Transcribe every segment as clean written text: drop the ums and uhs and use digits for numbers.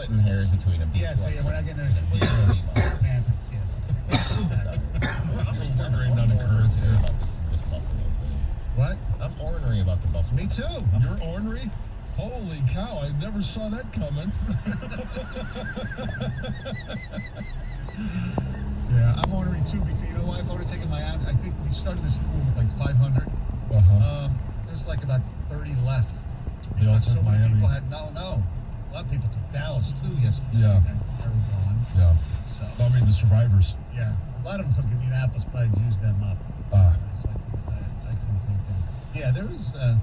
splitting hairs between them. Yeah, so we're not getting semantics. Yes. I'm ornery about this Buffalo. What? I'm ornery about the Buffalo. Me too. You're ornery? Holy cow, I never saw that coming. Yeah, I'm ornery too because you know why? If I would have taken Miami, I think we started this pool with like 500. There's like about 30 left. They all Because so took many Miami. people had no. A lot of people took Dallas too yesterday. Yeah. They were gone. Yeah. So I mean, the survivors. yeah, a lot of them took Indianapolis, but I'd use them up. So I couldn't take them. Yeah, there was a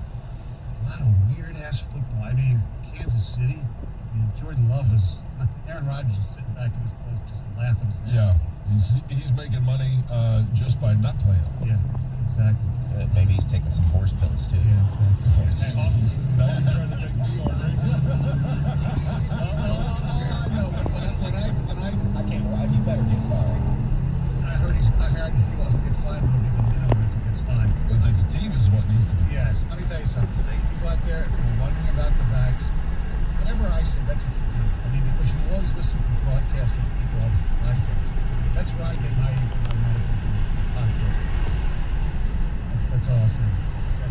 lot of weird ass football. I mean, Kansas City. I mean, Jordan Love is. Aaron Rodgers is sitting back in his place just laughing his ass Yeah. off. He's making money just by not playing. Yeah, exactly. Maybe he's taking some horse pills too. Yeah, exactly. Now you're trying to make me ornery. No, but when I can't lie. You better get fined. I heard he'll get fined, but it'll be the minimum if he gets fined. But the team is what needs to be. Yes, let me tell you something. People out there, if you're wondering about the vax, whatever I say, that's what you do. I mean, because you always listen from broadcasters, people on podcasts. That's where I get my medical news from podcasts. That's all I'll say.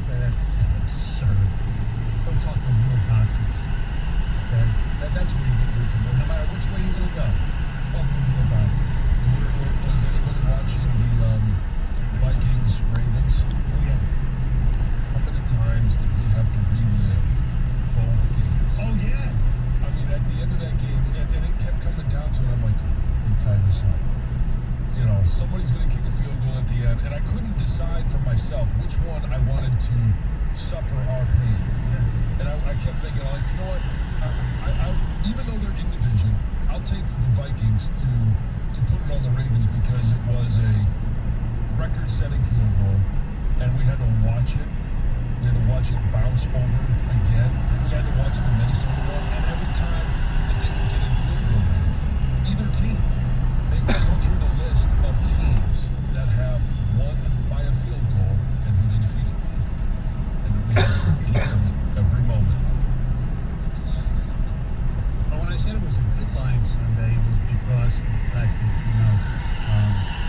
That's absurd. Go talk to real doctors. Okay? That's where you get your information. No matter which way you're going to go, talk to real doctors. Was anybody watching the Vikings Ravens? Oh, yeah. How many times did we have to relive both games? Oh, yeah. I mean, at the end of that game, and it kept coming down to it, I'm like, we tie this up. You know, somebody's going to kick a field goal at the end, and I couldn't decide for myself which one I wanted to suffer our pain. Yeah. And I kept thinking, like, you know what? I even though they're in division, I'll take the Vikings to put it on the Ravens because it was a record-setting field goal, and we had to watch it. We had to watch it bounce over again. We had to watch the Minnesota one, and every time it didn't get in field goal range. Either team. They go through the list of teams that have won by a field goal and who they defeated. And we had to live every moment. But when I said it was a good Lions Sunday, it was because of the fact that,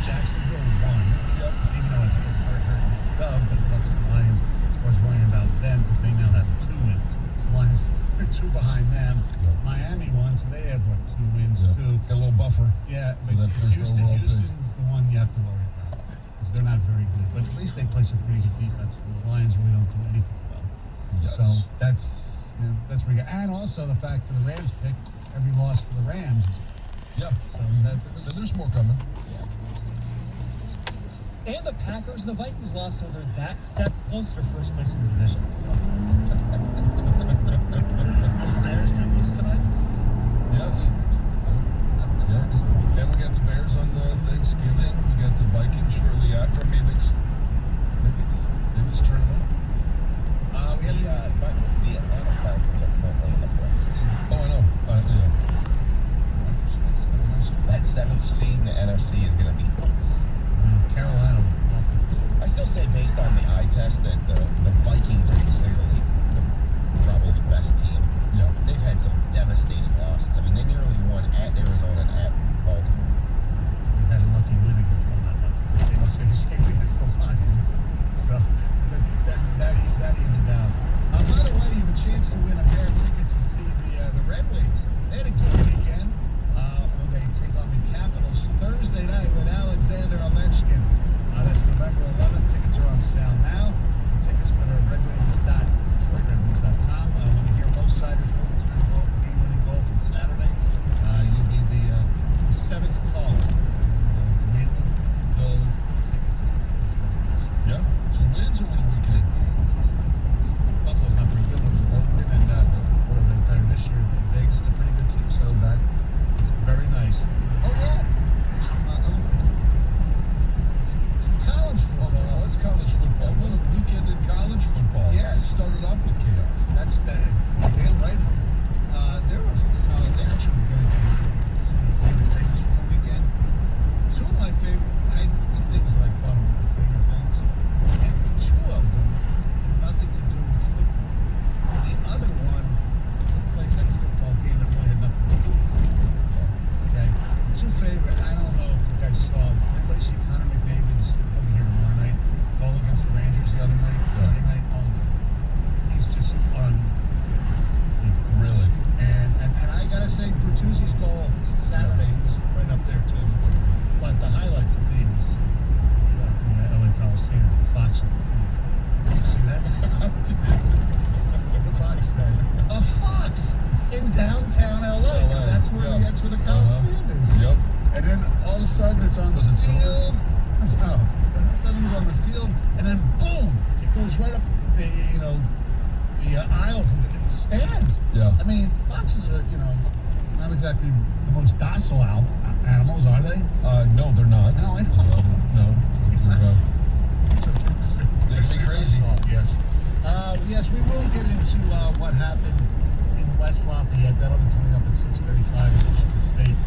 Jacksonville won. Yep. Even though I heard Dove, but it helps the Lions as far as worrying about them because they now have 2 wins. So the Lions are 2 behind them. Yep. Miami won, so they have, 2 wins, Yeah. too. Got a little buffer. Yeah, but that first overall pick. Houston's the one you have to worry about because they're not very good. But at least they play some pretty good defense. The Lions really don't do anything well. Yes. So that's where you go. And also the fact that the Rams pick every loss for the Rams. Yeah. So And there's more coming. And the Packers and the Vikings lost, so they're that step closer to first place in the division. the Bears good lose tonight. Yes. Yeah. And we got the Bears on the Thanksgiving. We got the Vikings shortly after. Maybe it's turning up. We have The Atlanta Falcons are currently in the playoffs. Oh, I know. Yeah. That 7th seed in the NFC is going to be. Carolina. I still say, based on the eye test, that the Vikings are clearly probably the best team. Yeah. They've had some devastating losses. I mean, they nearly won at Arizona and at Baltimore. We had a lucky win against not lucky. They also escaped against the Lions. So that evened out. By the way, you have a chance to win a pair of tickets to see the Red Wings. They had a good weekend. When they take on the Capitals Thursday night with Alexander Ovechkin. That's November 11th. Tickets are on sale now. Tickets go to Red Wings. Bertuzzi's goal Saturday was right up there too. But the highlight for me was the LA Coliseum, the Fox on the field. Did you see that? The Fox thing. A fox in downtown LA. 'Cause that's where the Coliseum is. Yep. And then all of a sudden it's on Was the it silver? field. No. All of a sudden it was on the field, and then boom, it goes right up the aisle from the stands. Yeah. I mean, foxes are, not exactly the most docile animals, are they? No, they're not. No, I know. No. They're crazy. Yes. Yes, we will get into what happened in West Lafayette. That'll be coming up at 6:35 in Michigan State.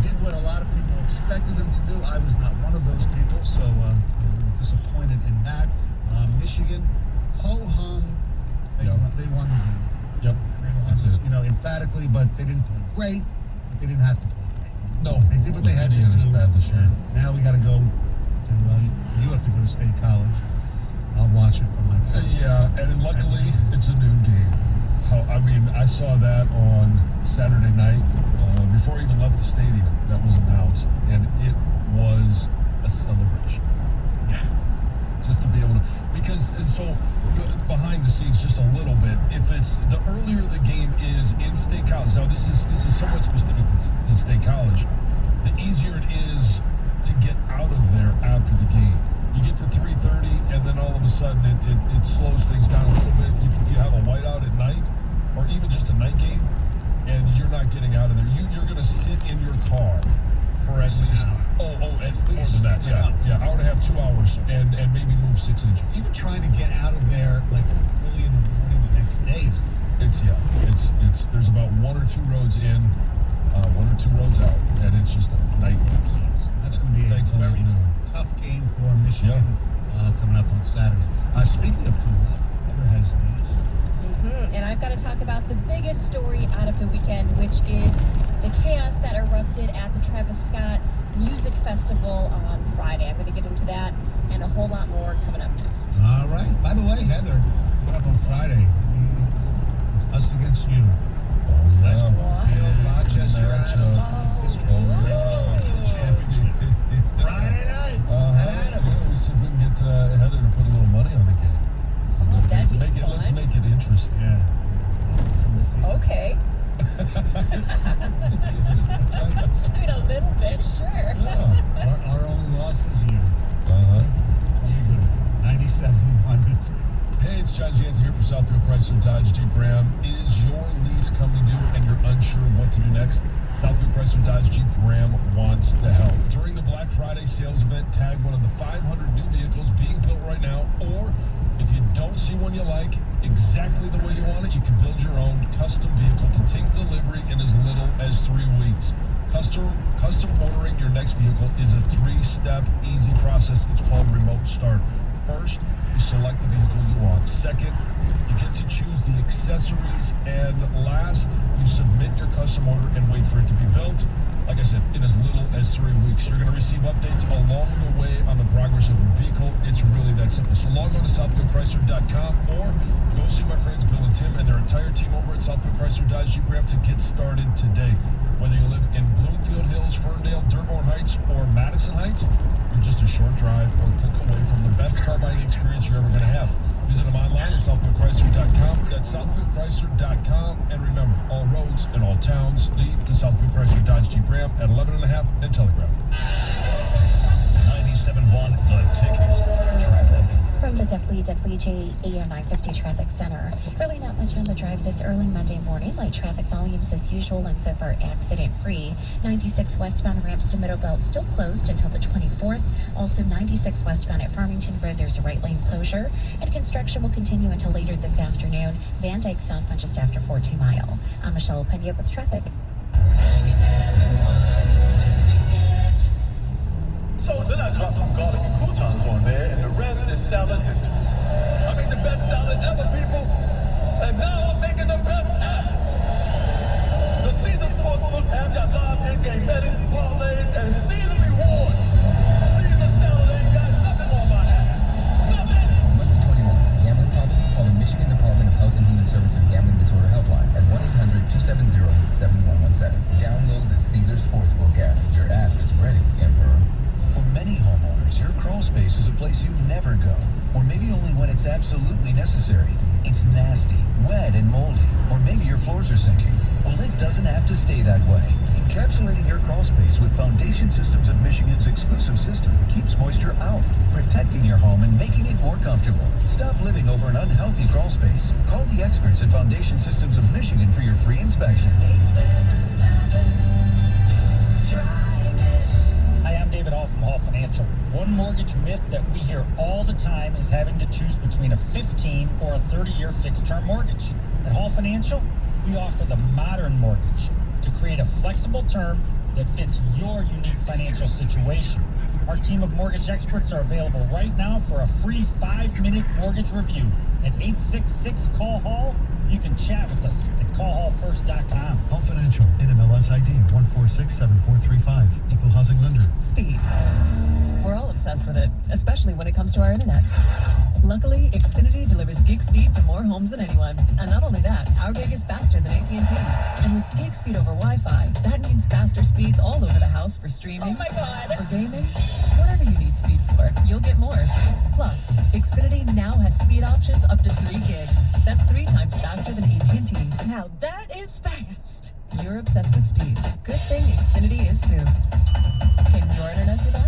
Did what a lot of people expected them to do. I was not one of those people, so I'm disappointed in that. Michigan, ho-hum, they won the game. Yep. They won, That's it. emphatically, but they didn't play great. But they didn't have to play great. No. They did what they had to Indiana is do. bad this year. Now we got to go to, you have to go to State College. I'll watch it from my couch. Yeah, and luckily it's a noon game. I saw that on Saturday night before I even left the stadium. That was announced, and it was a celebration. Just to be able to, because so behind the scenes, just a little bit. If it's the earlier the game is in State College, now this is somewhat specific to State College. The easier it is to get out of there after the game. You get to 3:30, and then all of a sudden it slows things down a little bit. You have a whiteout at night, or even just a night game, and you're not getting out of there. You're going to sit in your car for at least more than that. Yeah, hour and a half, 2 hours, and maybe move 6 inches. Even trying to get out of there like early in the morning the next day is It's there's about 1 or 2 roads in, 1 or 2 roads out, and it's just a nightmare. that's going to be a Thankfully, very no. tough game for Michigan coming up on Saturday. Speaking of coming up, Heather has news. And I've got to talk about the biggest story out of the weekend, which is the chaos that erupted at the Travis Scott Music Festival on Friday. I'm going to get into that and a whole lot more coming up next. All right. By the way, Heather, coming up on Friday, it's us against you. West Bloomfield, Rochester, Adams, District Championship. Friday night at Adams. Let's see if we can get Heather to put a little money on the game. So that'd be let's fun. make it interesting. Yeah. Okay. I mean, a little bit, sure. Yeah. Our only loss is you. 97-1. Hey, it's John Jansen here for Southfield Chrysler Dodge Jeep Ram. Is your lease coming due and you're unsure what to do next? Southfield Chrysler Dodge Jeep Ram wants to help. During the Black Friday sales event, tag one of the 500 new vehicles being built right now, or if you don't see one you like exactly the way you want it, you can build your own custom vehicle to take delivery in as little as 3 weeks. Custom ordering your next vehicle is a 3-step easy process. It's called Remote Start. First, you select the vehicle you want. Second, you get to choose the accessories. And last, you submit your custom order and wait for it to be built. Like I said, in as little as 3 weeks. You're going to receive updates along the way on the progress of your vehicle. It's really that simple. So log on to southfieldchrysler.com or go see my friends Bill and Tim and their entire team over at Southfield Chrysler Dodge Jeep Ram to get started today. Whether you live in Bloomfield Hills, Ferndale, Dearborn Heights, or Madison Heights, you're just a short drive or click away from the best car buying experience you're ever going to have. Visit them online at southfieldchrysler.com. That's southfieldchrysler.com. And remember, all roads in all towns lead to Southfield Chrysler Dodge Jeep Ram at 11.5 and Telegraph. 97.1 The Ticket. Traffic. From the WWJ AM 950 Traffic Center. Really not much on the drive this early Monday morning. Light traffic volumes as usual and so far accident-free. 96 westbound ramps to Middle Belt still closed until the 24th. Also 96 westbound at Farmington Road, there's a right lane closure. And construction will continue until later this afternoon. Van Dyke southbound just after 14 Mile. I'm Michelle Pena with traffic. So then I dropped some garlic and croutons on there, and the rest is salad history. I made the best salad ever, people, and now I'm making the best app. The Caesar Sportsbook app got live in-game betting, parlays, and season rewards. Caesar salad ain't got nothing on my app. Nothing. Must be 21. Gambling problem? Call the Michigan Department of Health and Human Services Gambling Disorder Helpline at 1-800-270 97117. Download the Caesar Sportsbook app. Your app is ready, Emperor. For many homeowners, your crawl space is a place you never go, or maybe only when it's absolutely necessary. It's nasty, wet, and moldy, or maybe your floors are sinking. Well, it doesn't have to stay that way. Encapsulating your crawl space with Foundation Systems of Michigan's exclusive system keeps moisture out, protecting your home and making it more comfortable. Stop living over an unhealthy crawl space. Call the experts at Foundation Systems of Michigan for your free inspection. Hi, I'm David Hall from Hall Financial. One mortgage myth that we hear all the time is having to choose between a 15 or a 30-year fixed-term mortgage. At Hall Financial, we offer the modern mortgage to create a flexible term that fits your unique financial situation. Our team of mortgage experts are available right now for a free 5-minute mortgage review at 866-CALL-HALL. You can chat with us at callhallfirst.com. Hall Financial, NMLS ID 1467435. Equal housing lender. Speed. We're all obsessed with it, especially when it comes to our internet. Luckily, Xfinity delivers gig speed to more homes than anyone. And not only that, our gig is faster than AT&T's. And with gig speed over Wi-Fi, that means faster speeds all over the house for streaming, Oh my God. for gaming, whatever you need speed for, you'll get more. Plus, Xfinity now has speed options up to 3 gigs. That's 3 times faster than AT&T. Now that is fast. You're obsessed with speed. Good thing Xfinity is too. Can your internet do that?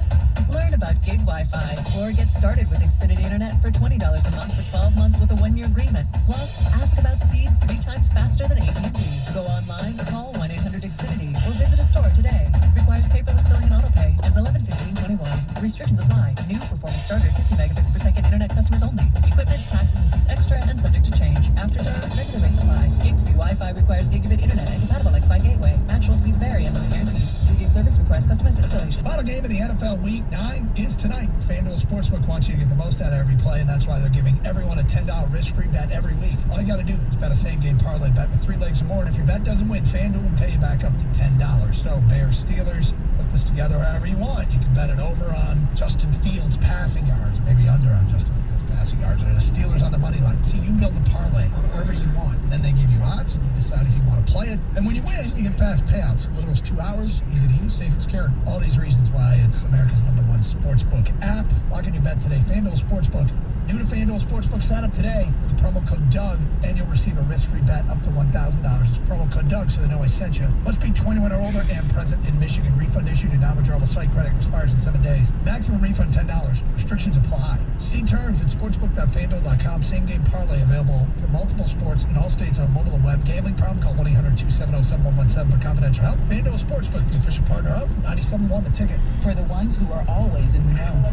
Learn about gig Wi-Fi or get started with Xfinity Internet for $20 a month for 12 months with a 1-year agreement. Plus, ask about speed 3 times faster than AT&T. Go online, call 1-800-XFINITY or visit a store today. Requires paperless billing and autopay. Ends 11/15/21. Restrictions apply. New performance starter 50 megabits per second internet customers only. Equipment, taxes, and fees extra and subject to change. After term, regular rates apply. Gig speed Wi-Fi requires gigabit internet and compatible X-Fi gateway. Actual speeds vary and not guaranteed. 2-gig service requires customized installation. Final game of the NFL Week 9 is tonight. FanDuel Sportsbook wants you to get the most out of every play, and that's why they're giving everyone a $10 risk-free bet every week. All you got to do is bet a same-game parlay bet with 3 legs or more, and if your bet doesn't win, FanDuel will pay you back up to $10. So Bears, Steelers, put this together however you want. You can bet it over on Justin Fields' passing yards, maybe under on Justin Fields' passing yards, or the Steelers on the money line. See, you can build the parlay wherever you want. Then they give you odds, and you decide if you want to play it. And when you win, you get fast payouts. Little as 2 hours, easy to use, safe and secure. All these reasons why it's America's #1 sportsbook app. Lock in your bet today. FanDuel Sportsbook. New to FanDuel Sportsbook, sign up today with the promo code Doug, and you'll receive a risk-free bet up to $1,000. It's promo code Doug, so they know I sent you. Must be 21 or older and present in Michigan. Refund issued and non-withdrawable site credit expires in 7 days. Maximum refund $10. Restrictions apply. See terms at sportsbook.fanduel.com. Same-game parlay available for multiple sports in all states on mobile and web. Gambling problem? Call 1-800-270-7117 for confidential help. FanDuel Sportsbook, the official partner of 97.1 The Ticket. For the ones who are always in the know.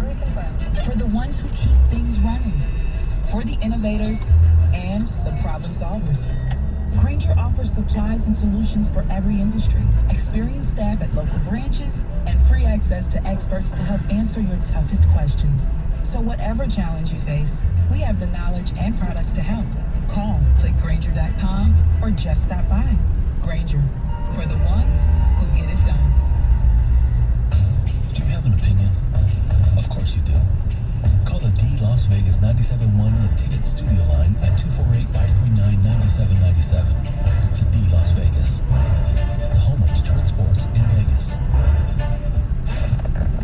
For the ones who keep things running. For the innovators and the problem solvers. Grainger offers supplies and solutions for every industry. Experienced staff at local branches and free access to experts to help answer your toughest questions. So whatever challenge you face, we have the knowledge and products to help. Call, click Grainger.com, or just stop by. Grainger, for the ones who get it done. Do you have an opinion? Of course you do. Call the D Las Vegas 97.1 The Ticket studio line at 248-539-9797. The D Las Vegas, the home of Detroit sports in Vegas.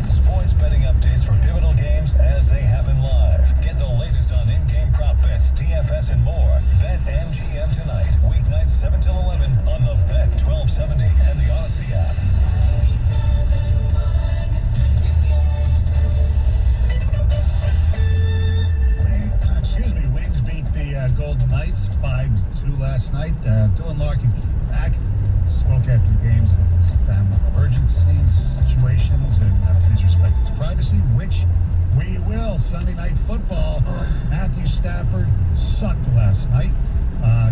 Sports betting updates for pivotal games as they happen live. Get the latest on in-game prop bets, DFS, and more. Bet MGM tonight, weeknights 7 till 11 on the Bet 1270 and the Odyssey app. Wings beat the Golden Knights 5-2 last night. Dylan Larkin back. Spoke after the games that was family emergency situations and please respect his privacy, which we will. Sunday Night Football. Matthew Stafford sucked last night.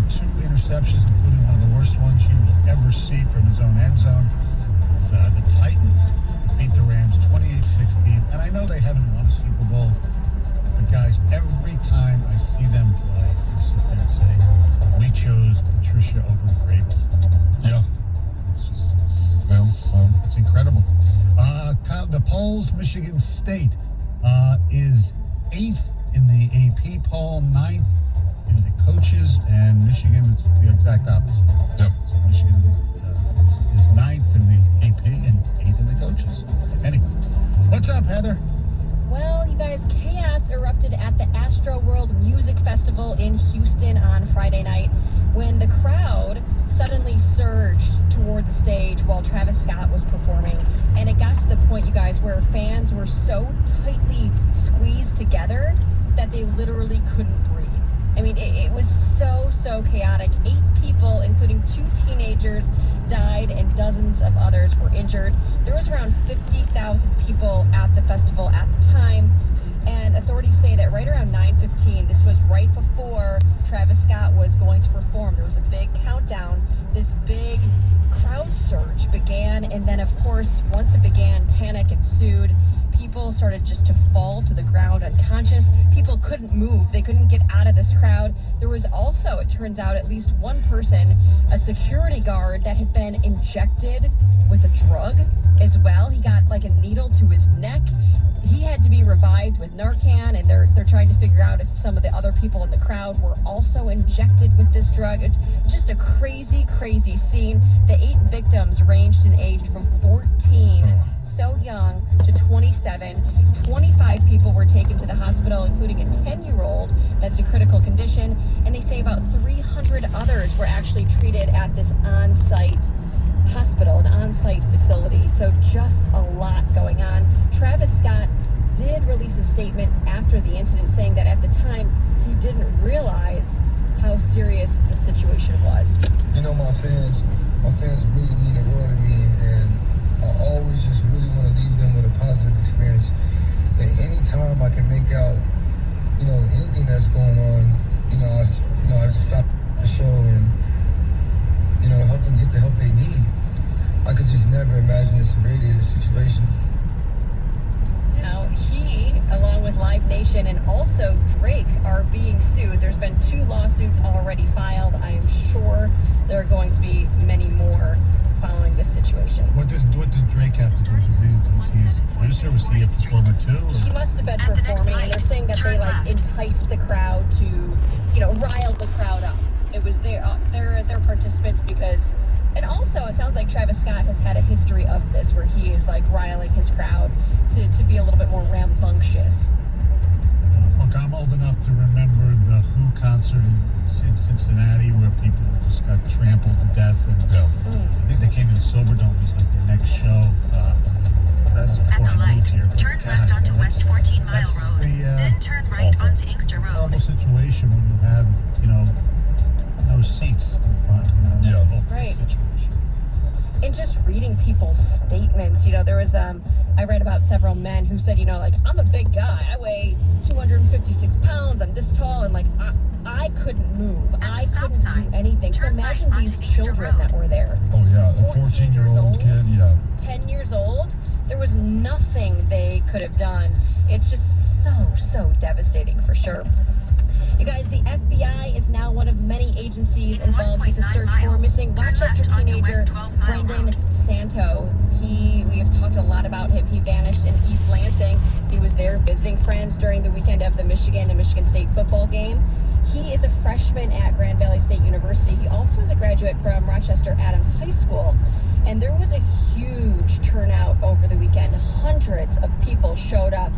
2 interceptions, including one of the worst ones you will ever see from his own end zone. As, the Titans defeat the Rams 28-16. And I know they haven't won a Super Bowl. But guys, every time I see them play, they sit there and say, we chose Patricia over Vrabel. Yeah. It's incredible. The polls, Michigan State is 8th in the AP poll, 9th in the coaches, and Michigan, it's the exact opposite. Yep. So Michigan music festival in Houston on Friday night when the crowd suddenly surged toward the stage while Travis Scott was performing. And it got to the point, you guys, where fans were so tightly squeezed together that they literally couldn't breathe. I mean, it was so chaotic. 8 people, including 2 teenagers, died and dozens of others were injured. There was around 50,000 people at the festival at the time. And authorities say that right around 9:15, this was right before Travis Scott was going to perform. There was a big countdown. This big crowd surge began. And then, of course, once it began, panic ensued. People started just to fall to the ground unconscious. People couldn't move. They couldn't get out of this crowd. There was also, it turns out, at least one person, a security guard that had been injected with a drug as well. He got like a needle to his neck. He had to be revived with Narcan, and they're trying to figure out if some of the other people in the crowd were also injected with this drug. It's just a crazy scene. The 8 victims ranged in age from 14, so young, to 27. 25 people were taken to the hospital, including a 10-year-old that's in critical condition, and they say about 300 others were actually treated at this on-site hospital, an on-site facility. So just a lot going on. Travis Scott did release a statement after the incident saying that at the time he didn't realize how serious the situation was. You know, my fans really mean the world to me, and I always just really want to leave them with a positive experience. And anytime I can make out, you know, anything that's going on, I just stop the show and, you know, help them get the help they need. I could just never imagine the severity of the situation. Now, he, along with Live Nation and also Drake, are being sued. There's been 2 lawsuits already filed. I am sure there are going to be many more following this situation. What did Drake have to do with it? Was he a producer? Was he a performer too? He must have been performing, and they're saying that they enticed the crowd to, rile the crowd up. It was their participants because. And also, it sounds like Travis Scott has had a history of this, where he is riling his crowd to be a little bit more rambunctious. Look, I'm old enough to remember the Who concert in Cincinnati, where people just got trampled to death, and I think they came to the Silverdome. It was like their next show. That was before I moved here. Turn left onto West 14 Mile Road, then turn right onto Inkster Road. Horrible situation when you have, no seats in front. Right. Situation. And just reading people's statements, there was I read about several men who said, I'm a big guy. I weigh 256 pounds. I'm this tall, and I couldn't move. I couldn't do anything. So imagine these children that were there. Oh yeah, the 14-year-old kid, yeah. 10 years old. There was nothing they could have done. It's just so devastating for sure. You guys, the FBI is now one of many agencies involved with the search for missing Rochester teenager Brendan Santo. We have talked a lot about him. He vanished in East Lansing. He was there visiting friends during the weekend of the Michigan and Michigan State football game. He is a freshman at Grand Valley State University. He also is a graduate from Rochester Adams High School. And there was a huge turnout over the weekend. Hundreds of people showed up.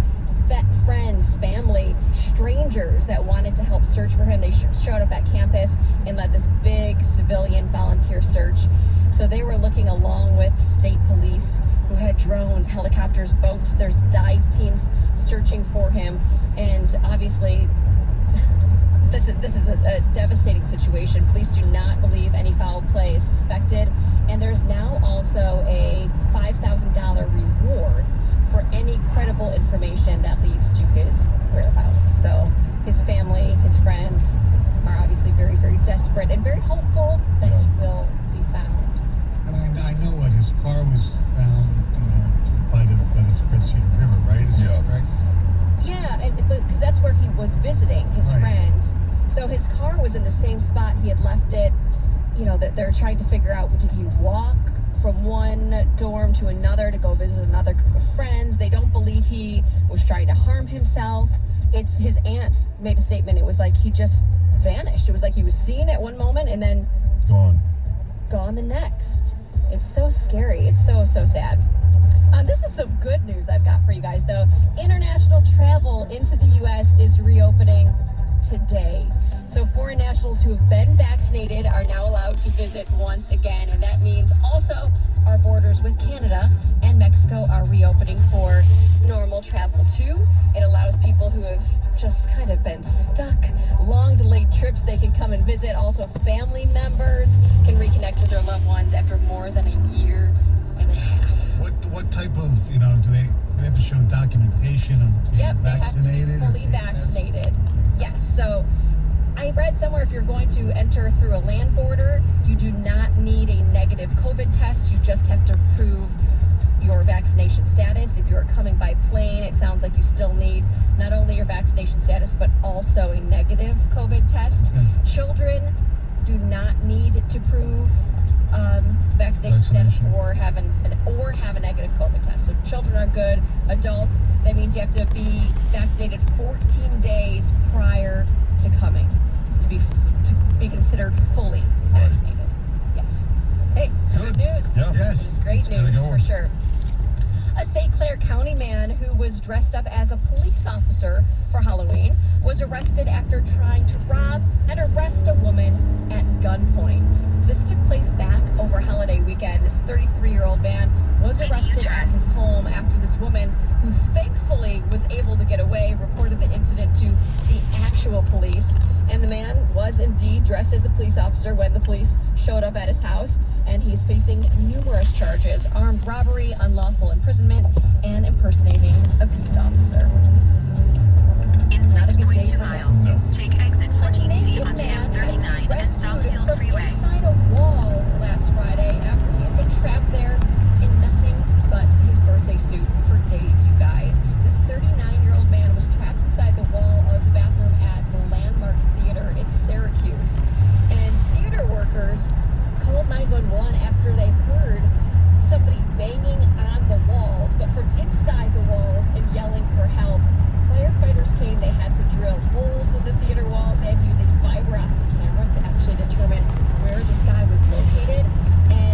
Friends, family, strangers that wanted to help search for him. They showed up at campus and led this big civilian volunteer search. So they were looking along with state police who had drones, helicopters, boats. There's dive teams searching for him. And obviously, this is a devastating situation. Police do not believe any foul play is suspected. And there's now also a $5,000 reward for any credible information that leads to his whereabouts. So his family, his friends are obviously very, very desperate and very hopeful that he will be found. And I know what his car was found by the Red Cedar River, right? Is that correct? Yeah, because that's where he was visiting his friends. So his car was in the same spot he had left it. That they're trying to figure out, did he walk from one dorm to another to go visit another group of friends? They don't believe he was trying to harm himself. It's his aunt made a statement. It was like he just vanished. It was like he was seen at one moment and then gone the next. It's so scary. It's so sad. This is some good news I've got for you guys, though. International travel into the U.S. is reopening today. So foreign nationals who have been vaccinated are now allowed to visit once again, and that means also our borders with Canada and Mexico are reopening for normal travel too. It allows people who have just kind of been stuck, long delayed trips, they can come and visit. Also family members can reconnect with their loved ones after more than a year and a half. What type of, do they have to show documentation of being vaccinated? They have to be fully vaccinated. Yes. So I read somewhere if you're going to enter through a land border, you do not need a negative COVID test. You just have to prove your vaccination status. If you're coming by plane, it sounds like you still need not only your vaccination status, but also a negative COVID test. Children do not need to prove vaccination status or have a negative COVID test. So children are good. Adults, that means you have to be vaccinated 14 days prior to coming to be considered fully vaccinated. Yes. Hey, it's good news. Yeah. Yes. It's great news for sure. A St. Clair County man who was dressed up as a police officer for Halloween was arrested after trying to rob and arrest a woman at gunpoint. This took place back over holiday weekend. This 33-year-old man was arrested at his home after this woman, who thankfully was able to get away, reported the incident to the actual police. And the man was indeed dressed as a police officer when the police showed up at his house, and he's facing numerous charges: armed robbery, unlawful imprisonment, and impersonating a peace officer. In 6.2 miles, take exit 14C onto M39 and Southfield Freeway. Inside a wall last Friday after he had been trapped there in nothing but his birthday suit for days, you guys. This 39-year-old man was trapped inside the wall of the bathroom at the Landmark Theater in Syracuse. And theater workers called 911 after they heard somebody banging on the walls, but from inside the walls, and yelling for help. Firefighters came. They had to drill holes in the theater walls. They had to use a fiber optic camera to actually determine where this guy was located. And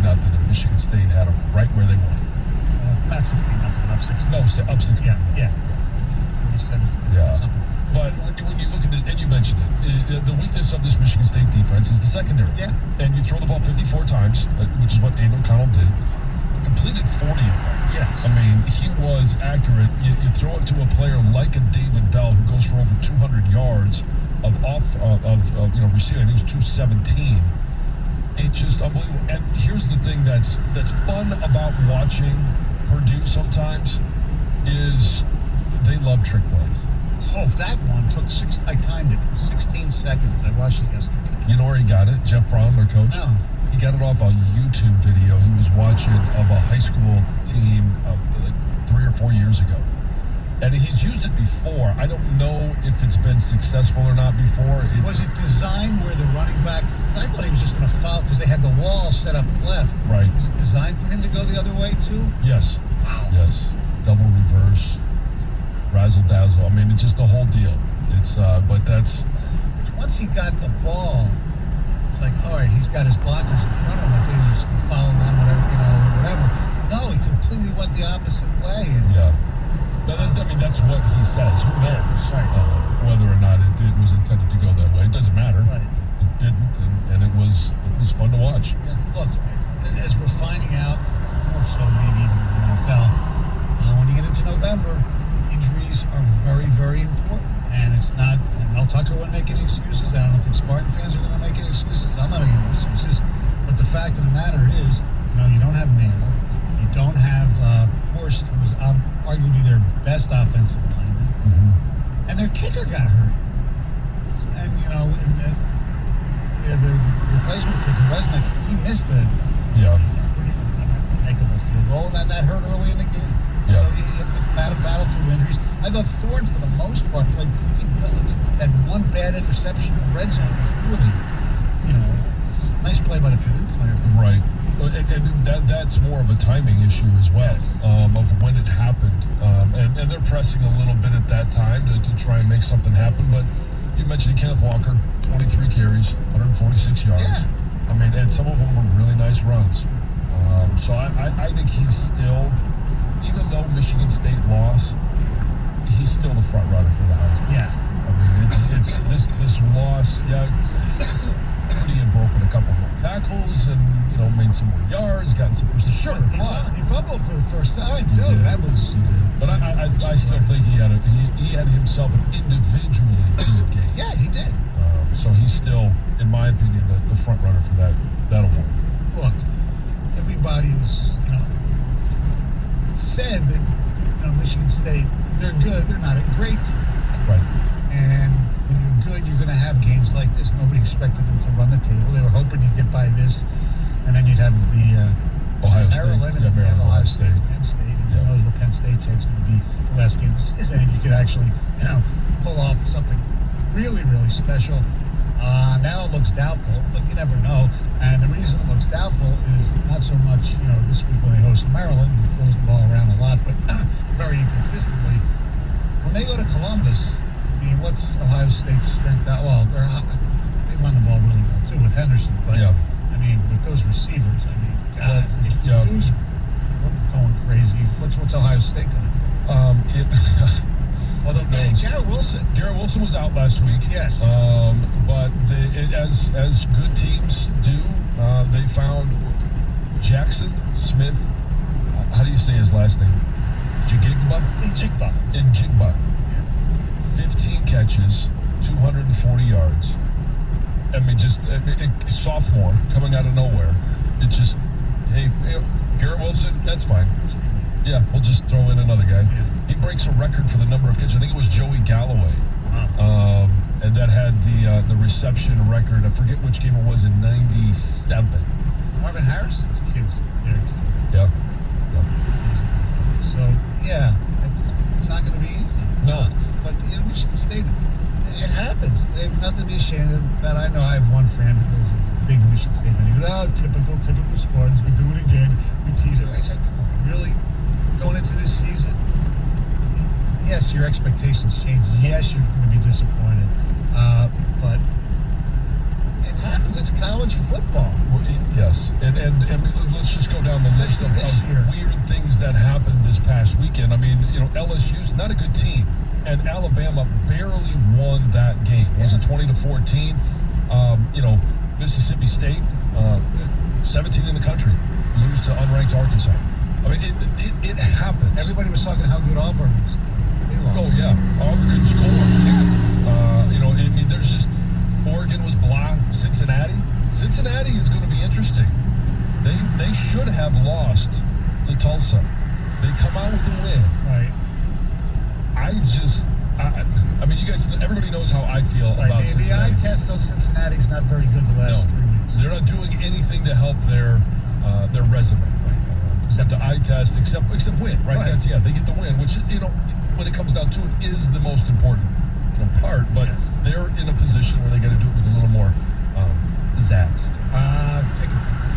16-0, and Michigan State had them right where they wanted. Not 16-0, up 16. No, up 16. Yeah. 47. Yeah. Something. But when you look at it, and you mentioned it, the weakness of this Michigan State defense is the secondary. Yeah. And you throw the ball 54 times, which is what Aiden O'Connell did. Completed 40 of them. Yes. I mean, he was accurate. You throw it to a player like a David Bell who goes for over 200 yards of receiving. I think it was 217. It's just unbelievable. And here's the thing that's fun about watching Purdue sometimes is they love trick plays. Oh, that one took I timed it, 16 seconds. I watched it yesterday. You know where he got it? Jeff Brown, their coach? No. He got it off a YouTube video he was watching of a high school team like 3 or 4 years ago. And he's used it before. I don't know if it's been successful or not before. Was it designed where the running back, I thought he was just going to foul because they had the wall set up left. Right. Is it designed for him to go the other way too? Yes. Wow. Yes. Double reverse, razzle dazzle. I mean, it's just the whole deal. It's, but that's. Once he got the ball, it's like, all right, he's got his blockers in front of him. I think he's just going to follow them, whatever. No, he completely went the opposite way. And, yeah. But I mean, that's what he says. Who knows right. Whether or not it was intended to go that way? It doesn't matter. Right. It didn't, and it was fun to watch. Yeah. Look, as we're finding out, more so maybe even in the NFL, when you get into November, injuries are very, very important. And it's not, and Mel Tucker wouldn't make any excuses. I don't think Spartan fans are going to make any excuses. I'm not making any excuses. But the fact of the matter is, you don't have Naylor. You don't have Horst, who was arguably their best offensive lineman. Mm-hmm. And their kicker got hurt. And, the replacement kicker, Resnick, he missed a pretty makeable field goal. And that hurt early in the game. Yeah. So you have to battle through injuries. I thought Thorne, for the most part, played pretty well. That one bad interception in the red zone was really, nice play by the Purdue player. Right. And that's more of a timing issue as well, yes. Of when it happened. And they're pressing a little bit at that time to try and make something happen. But you mentioned Kenneth Walker, 23 carries, 146 yards. Yeah. I mean, and some of them were really nice runs. So I think he's still, even though Michigan State lost, he's still the front runner for the Heisman. Yeah. I mean, it's this loss. Yeah, Purdy had broken a couple more tackles and made some more yards, gotten some first. Sure, he fumbled for the first time too. That was. But I still think he had himself an individually good game. Yeah, he did. So he's still, in my opinion, the front runner for that award. Look, everybody was said that Michigan State, they're good, they're not great. Right. And when you're good, you're going to have games like this. Nobody expected them to run the table. They were hoping you'd get by this, and then you'd have the Ohio Maryland, State. and then Ohio State, Penn State, and who knows what Penn State's head's going to be the last game. And you could actually pull off something really, really special. Now it looks doubtful, but you never know. And the reason it looks doubtful is not so much, this week when they host Maryland, who throws the ball around a lot, but very inconsistently. When they go to Columbus, I mean, what's Ohio State's strength out? Well, they run the ball really well too with Henderson, but I mean, with those receivers, I mean, God, who's going crazy? What's Ohio State going to do? Although Garrett Wilson was out last week. Yes. But as good teams do, they found Jackson Smith. How do you say his last name? Njigba. 15 catches, 240 yards. I mean, sophomore coming out of nowhere. It just, hey, Garrett Wilson, that's fine. Yeah, we'll just throw in another guy. Yeah. He breaks a record for the number of catches. I think it was Joey Galloway. Wow. And that had the reception record. I forget which game it was in '97. Marvin Harrison's kids there too. Yeah. So yeah, it's not going to be easy. No. But Michigan State, it happens. They have nothing to be ashamed of. But I know I have one friend who's a big Michigan State fan. He goes, "Oh, typical Spartans. We do it again. We tease it." I said, "Come on, really? Going into this season?" Yes, your expectations change. Yes, you're going to be disappointed. But it happens. It's college football. Well, yes, and and let's just go down the list of weird things that happened this past weekend. I mean, LSU's not a good team, and Alabama barely won that game. Was it 20-14? Mississippi State, 17 in the country, lose to unranked Arkansas. I mean, it happens. Everybody was talking how good Auburn was. They lost. Oh yeah, Auburn couldn't score. There's just Oregon was blah. Cincinnati is going to be interesting. They should have lost to Tulsa. They come out with the win. Right. I mean, you guys, everybody knows how I feel about Cincinnati. The eye test on Cincinnati is not very good the last 3 weeks. They're not doing anything to help their resume, right? Except the eye test, except win, right? That's they get the win, which when it comes down to it, is the most important part. But they're in a position where they got to do it with a little more pizzazz. Ticket takes.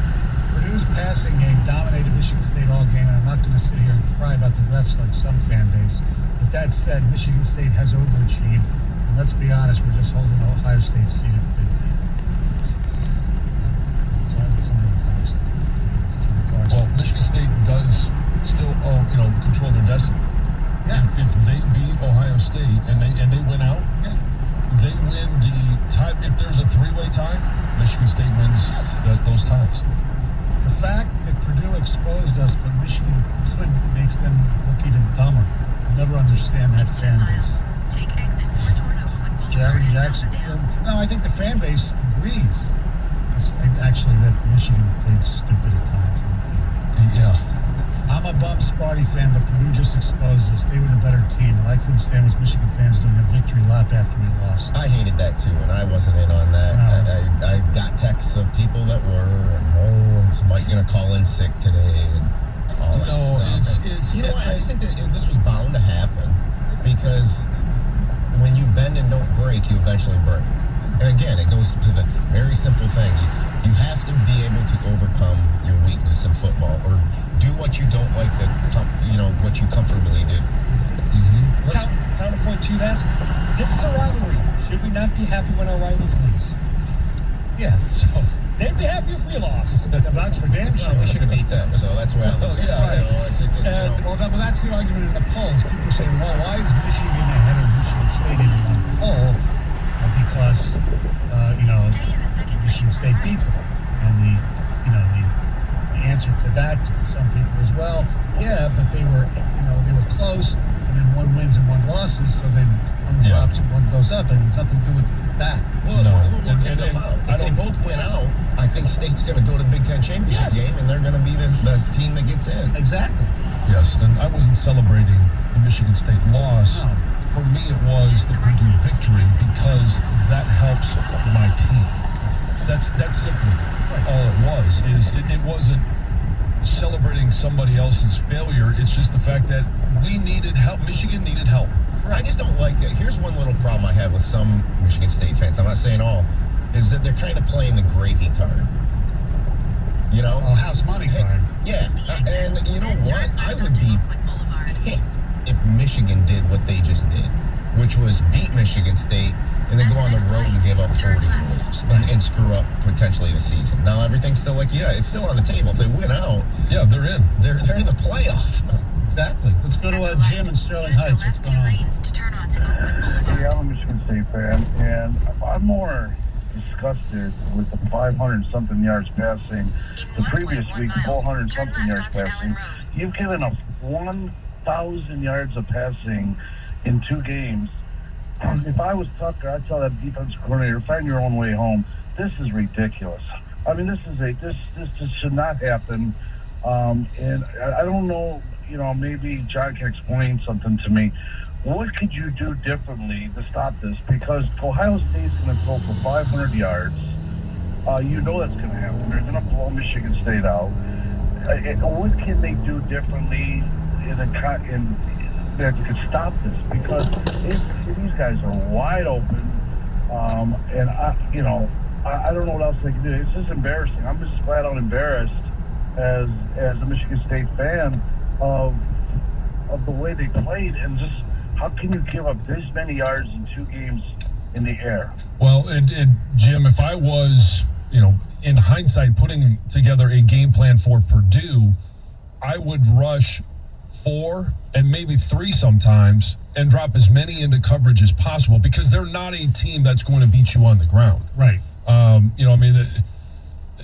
Purdue's passing game dominated Michigan State all game, and I'm not going to sit here and cry about the refs like some fan base. But that said, Michigan State has overachieved. And let's be honest, we're just holding Ohio State seated at the big game. Well, Michigan State does still control their destiny. Yeah. If they beat Ohio State and they win out, they win the tie. If there's a three-way tie, Michigan State wins those ties. The fact that Purdue exposed us, but Michigan couldn't, makes them look even dumber. I'll never understand that fan base. Take exit 4 Jerry Jackson. No, I think the fan base agrees. Actually, that Michigan played stupid at times. Yeah. I'm a bum Sparty fan, but Purdue just exposed us. They were the better team, and I couldn't stand was Michigan fans doing a victory lap after we lost. I hated that too, and I wasn't in on that. No. I got texts of people that were, and is Mike going to call in sick today, and all that stuff. It's you know what? I just think that this was bound to happen because when you bend and don't break, you eventually break. And again, it goes to the very simple thing. You have to be able to overcome your weakness in football, or do what you don't like what you comfortably do. Counterpoint to that, this is a rivalry. Should we not be happy when our rivals lose? Yes. So they'd be happy if we lost. That's for damn sure. Well, we should have beat them, so that's why I look at it. Well, that's the argument in the polls. People say, well, why is Michigan ahead of Michigan State in one poll? Because, Michigan State beat them. And the answer to that for some people is, well, yeah, but they were close, and then one wins and one loses, so then one drops and one goes up, and it's nothing to do with that. Well, if they both win out, I think State's going to go to the Big Ten championship game, and they're going to be the team that gets in. Exactly. Yes, and I wasn't celebrating the Michigan State loss. No. For me, it was the Purdue victory because that helps my team. That's simply all it was. It wasn't celebrating somebody else's failure. It's just the fact that we needed help. Michigan needed help. I just don't like that. Here's one little problem I have with some Michigan State fans. I'm not saying all, is that they're kind of playing the gravy card. House money card. Yeah, and you know what? I would be picked if Michigan did what they just did, which was beat Michigan State and then go on the road and give up 40 points and screw up potentially the season. Now everything's still it's still on the table. If they win out, they're in. They're in the playoff. Exactly. Let's go to a gym in Sterling Heights. What's going on? Hey, I'm a Michigan State fan, and I'm more disgusted with the 500-something yards passing. The previous week, 400-something yards passing. You've given up 1,000 yards of passing in 2 games. If I was Tucker, I'd tell that defensive coordinator, find your own way home. This is ridiculous. I mean, this should not happen. And I don't know, maybe John can explain something to me. What could you do differently to stop this? Because Ohio State's going to throw for 500 yards. You know that's going to happen. They're going to blow Michigan State out. What can they do differently that could stop this? Because these guys are wide open, and I don't know what else they can do. It's just embarrassing. I'm just flat out embarrassed as a Michigan State fan of the way they played, and just how can you give up this many yards in 2 games in the air? Well, and Jim, if I was in hindsight, putting together a game plan for Purdue, I would rush 4 and maybe 3 sometimes and drop as many into coverage as possible because they're not a team that's going to beat you on the ground. Right.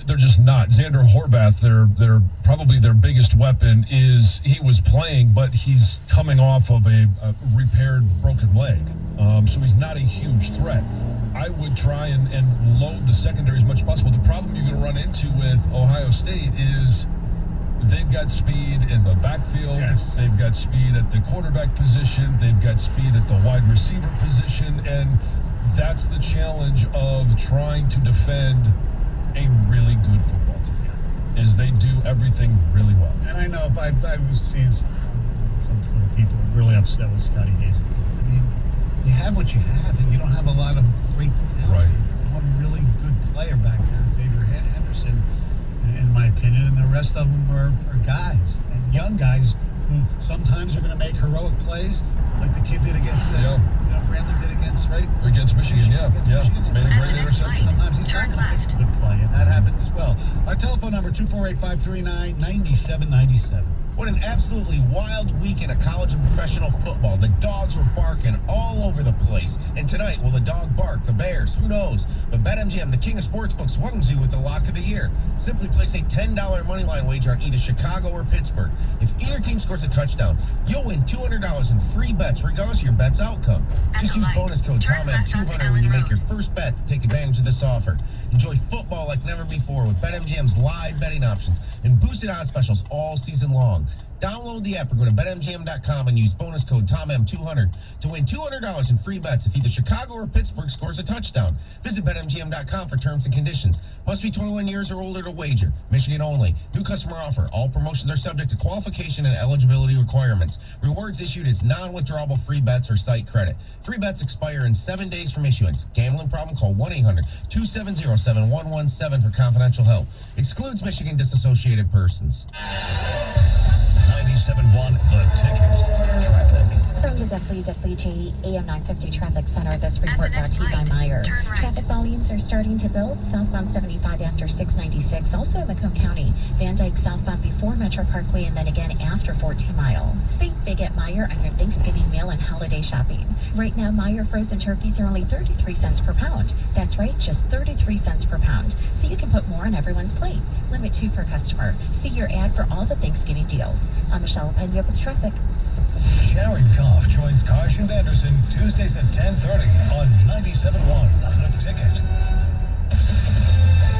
They're just not. Xander Horvath, they're probably their biggest weapon is he was playing, but he's coming off of a repaired broken leg. So he's not a huge threat. I would try and load the secondary as much as possible. The problem you're going to run into with Ohio State is they've got speed in the backfield. Yes. They've got speed at the quarterback position. They've got speed at the wide receiver position. And that's the challenge of trying to defend a really good football team, is they do everything really well. And I know I was seeing some Twitter people are really upset with Scotty Hayes. I mean, you have what you have, and you don't have a lot of great talent. Right. One really good player back there, Xavier Henderson, in my opinion, and the rest of them are guys and young guys who sometimes are going to make heroic plays, like the kid did against Brantley did against Michigan. Made a great interception. Sometimes he's not going to make a good play, and that happened as well. Our telephone number 248-539-9797. What an absolutely wild weekend of college and professional football. The dogs were barking all over the place. And tonight, will the dog bark? The Bears? Who knows? But BetMGM, the king of sportsbooks, welcomes you with the lock of the year. Simply place a $10 moneyline wager on either Chicago or Pittsburgh. If either team scores a touchdown, you'll win $200 in free bets, regardless of your bet's outcome. Just use bonus code TOMAM200 when you make your first bet to take advantage of this offer. Enjoy football like never before with BetMGM's live betting options and boosted odds specials all season long. Download the app or go to BetMGM.com and use bonus code TOMAM200 to win $200 in free bets if either Chicago or Pittsburgh scores a touchdown. Visit BetMGM.com for terms and conditions. Must be 21 years or older to wager. Michigan only. New customer offer. All promotions are subject to qualification and eligibility requirements. Rewards issued as non-withdrawable free bets or site credit. Free bets expire in 7 days from issuance. Gambling problem? Call 1-800-270-7117 for confidential help. Excludes Michigan disassociated persons. 97.1 The Ticket. Traffic. From the WWJ AM 950 Traffic Center, this report brought to you by Meyer. Traffic volumes are starting to build southbound 75 after 696. Also in Macomb County, Van Dyke southbound before Metro Parkway and then again after 14 Mile. Save big at Meyer on your Thanksgiving meal and holiday shopping. Right now, Meyer frozen turkeys are only 33 cents per pound. That's right, just 33 cents per pound. So you can put more on everyone's plate. Limit 2 per customer. See your ad for all the Thanksgiving deals. I'm Michelle Pena with traffic. Sharon Goff joins Karsh and Anderson Tuesdays at 10:30 on 97.1 The Ticket.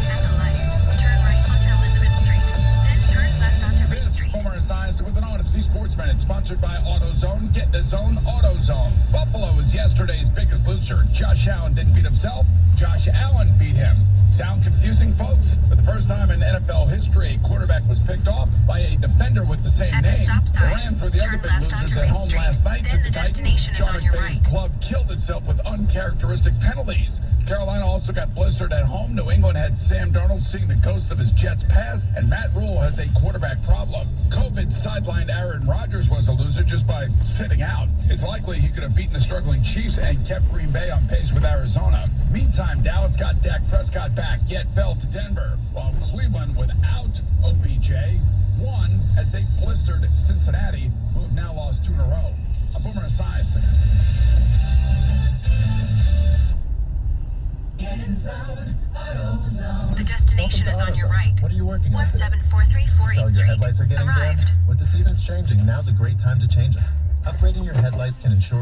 At the light, turn right onto Elizabeth Street, then turn left onto Ridge Street. Homer Esiason with an Odyssey Sports Minute, sponsored by AutoZone. Get the Zone, AutoZone. Buffalo is yesterday's biggest loser. Josh Allen didn't beat himself. Josh Allen beat him. Sound confusing, folks? For the first time in NFL history, a quarterback was picked off by a defender with the same At name. the stop sign, Rams were the other turn big left losers onto at Main home Street. last night. Then to the destination is Sean on your McVay's right. club killed itself with uncharacteristic penalties. Carolina also got blistered at home. New England had Sam Darnold seeing the ghost of his Jets past, and Matt Rule has a quarterback problem. COVID sidelined Aaron Rodgers was a loser just by sitting out. It's likely he could have beaten the struggling Chiefs and kept Green Bay on pace with Arizona. Meantime, Dallas got Dak Prescott back, yet fell to Denver, while Cleveland without OBJ won as they blistered Cincinnati, who have now lost 2 in a row. I'm Boomer Esiason. The destination is on your right. What are you working on? 1743 So 48th your headlights are Street. getting Arrived. dim? With the seasons changing, now's a great time to change them. Upgrading your headlights can ensure